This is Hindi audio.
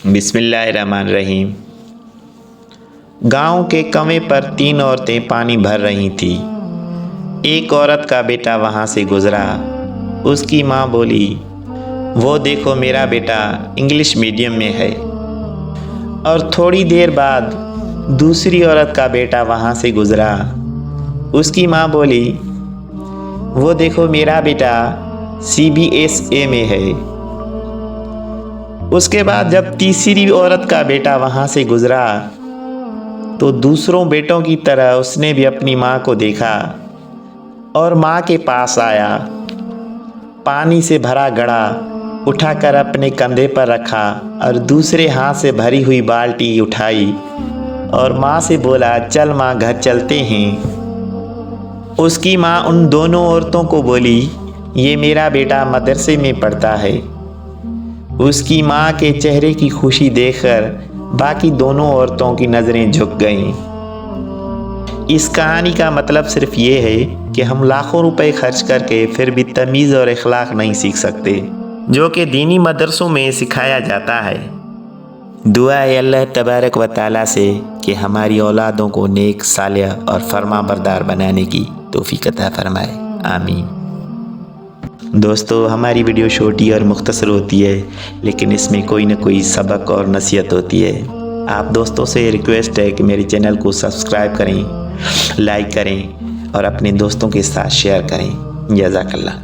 बिस्मिल्लाहिर्रहमानिर्रहीम। गांव के कुएं पर 3 औरतें पानी भर रही थीं। एक औरत का बेटा वहां से गुजरा। उसकी माँ बोली, वो देखो मेरा बेटा इंग्लिश मीडियम में है। और थोड़ी देर बाद दूसरी औरत का बेटा वहां से गुजरा। उसकी माँ बोली, वो देखो मेरा बेटा CBSA में है। उसके बाद जब तीसरी औरत का बेटा वहां से गुजरा तो दूसरों बेटों की तरह उसने भी अपनी माँ को देखा और माँ के पास आया। पानी से भरा घड़ा उठाकर अपने कंधे पर रखा और दूसरे हाथ से भरी हुई बाल्टी उठाई और माँ से बोला, चल माँ घर चलते हैं। उसकी माँ उन दोनों औरतों को बोली, ये मेरा बेटा मदरसे में पढ़ता है। उसकी माँ के चेहरे की खुशी देखकर बाकी दोनों औरतों की नज़रें झुक गईं। इस कहानी का मतलब सिर्फ ये है कि हम लाखों रुपए खर्च करके फिर भी तमीज़ और इखलाक नहीं सीख सकते, जो कि दीनी मदरसों में सिखाया जाता है। दुआ है अल्लाह तबारक व तआला से कि हमारी औलादों को नेक, सालिह और फरमाबरदार बनाने की तौफीक अता फरमाए। आमीन। दोस्तों, हमारी वीडियो छोटी और मुख्तसर होती है, लेकिन इसमें कोई न कोई सबक और नसीहत होती है। आप दोस्तों से रिक्वेस्ट है कि मेरे चैनल को सब्सक्राइब करें, लाइक करें और अपने दोस्तों के साथ शेयर करें। जज़ाकल्लाह।